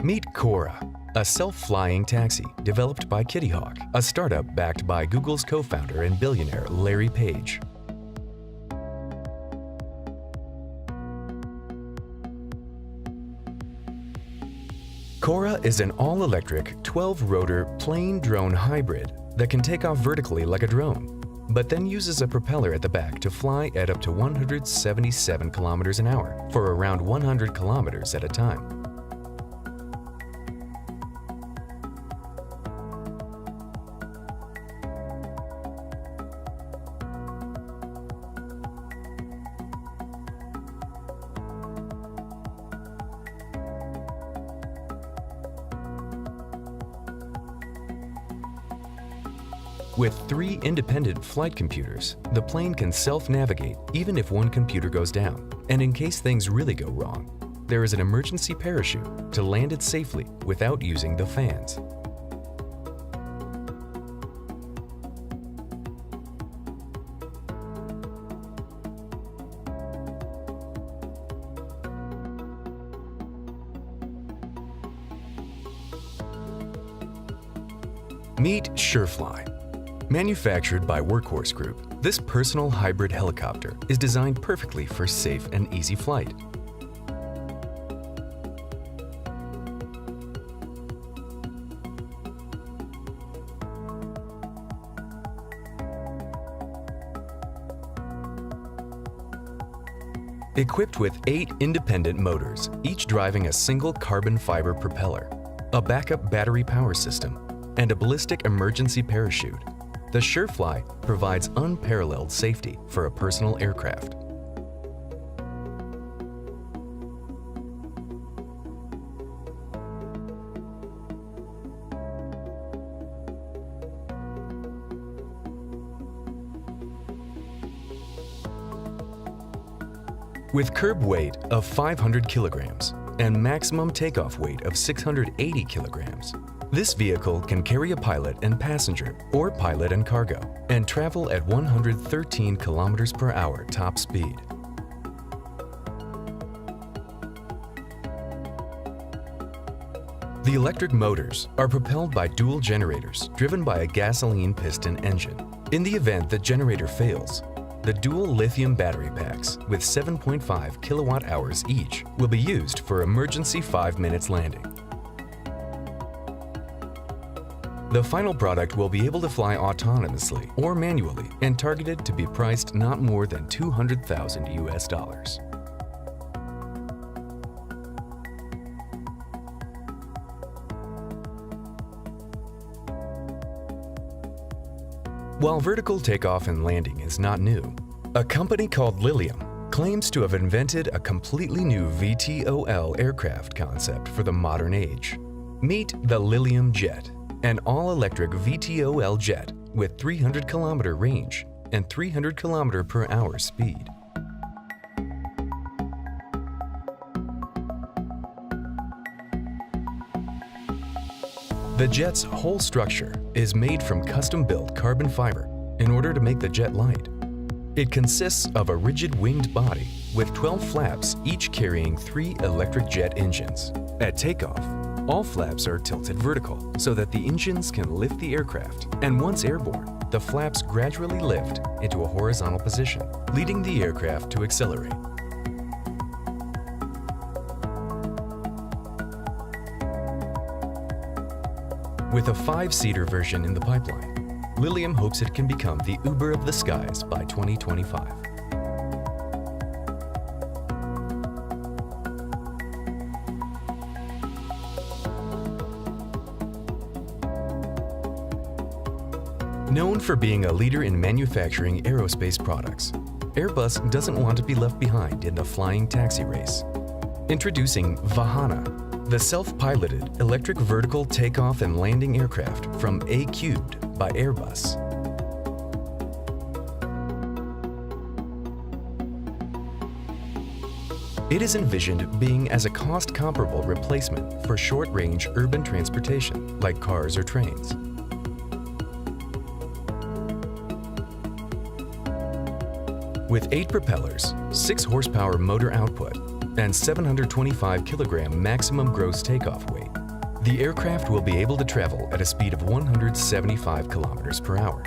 Meet Cora, a self-flying taxi developed by Kitty Hawk, a startup backed by Google's co-founder and billionaire Larry Page. Cora is an all-electric, 12-rotor plane drone hybrid that can take off vertically like a drone, but then uses a propeller at the back to fly at up to 177 kilometers an hour for around 100 kilometers at a time. With 3 independent flight computers, the plane can self-navigate even if one computer goes down. And in case things really go wrong, there is an emergency parachute to land it safely without using the fans. Meet SureFly. Manufactured by Workhorse Group, this personal hybrid helicopter is designed perfectly for safe and easy flight. Equipped with 8 independent motors, each driving a single carbon fiber propeller, a backup battery power system, and a ballistic emergency parachute, the SureFly provides unparalleled safety for a personal aircraft. With curb weight of 500 kilograms and maximum takeoff weight of 680 kilograms, this vehicle can carry a pilot and passenger, or pilot and cargo, and travel at 113 kilometers per hour top speed. The electric motors are propelled by dual generators driven by a gasoline piston engine. In the event the generator fails, the dual lithium battery packs with 7.5 kilowatt hours each will be used for emergency 5 minutes landing. The final product will be able to fly autonomously or manually and targeted to be priced not more than $200,000 US. While vertical takeoff and landing is not new, a company called Lilium claims to have invented a completely new VTOL aircraft concept for the modern age. Meet the Lilium Jet, an all-electric VTOL jet with 300-kilometer range and 300 km per hour speed. The jet's whole structure is made from custom-built carbon fiber in order to make the jet light. It consists of a rigid winged body with 12 flaps, each carrying 3 electric jet engines. At takeoff, all flaps are tilted vertical so that the engines can lift the aircraft, and once airborne, the flaps gradually lift into a horizontal position, leading the aircraft to accelerate. With a 5-seater version in the pipeline, Lilium hopes it can become the Uber of the skies by 2025. Known for being a leader in manufacturing aerospace products, Airbus doesn't want to be left behind in the flying taxi race. Introducing Vahana, the self-piloted electric vertical takeoff and landing aircraft from A-Cubed by Airbus. It is envisioned being as a cost-comparable replacement for short-range urban transportation like cars or trains. With 8 propellers, 6 horsepower motor output, and 725 kilogram maximum gross takeoff weight, The aircraft will be able to travel at a speed of 175 kilometers per hour.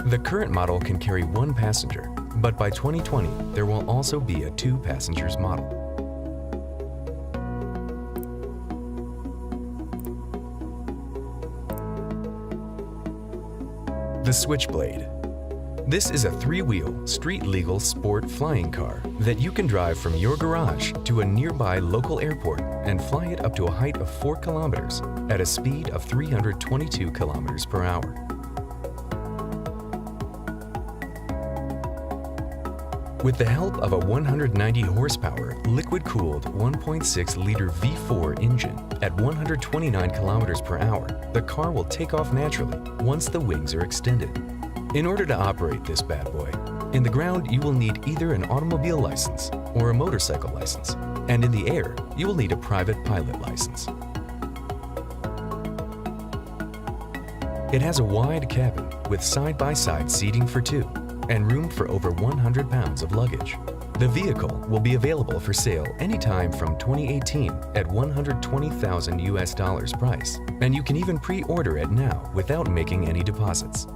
The current model can carry 1 passenger, but by 2020, there will also be a 2 passengers model. The Switchblade. This is a 3-wheel, street-legal sport flying car that you can drive from your garage to a nearby local airport and fly it up to a height of 4 kilometers at a speed of 322 kilometers per hour. With the help of a 190 horsepower, liquid-cooled 1.6-liter V4 engine at 129 kilometers per hour, the car will take off naturally once the wings are extended. In order to operate this bad boy, in the ground you will need either an automobile license or a motorcycle license, and in the air you will need a private pilot license. It has a wide cabin with side-by-side seating for 2 and room for over 100 pounds of luggage. The vehicle will be available for sale anytime from 2018 at $120,000 US price, and you can even pre-order it now without making any deposits.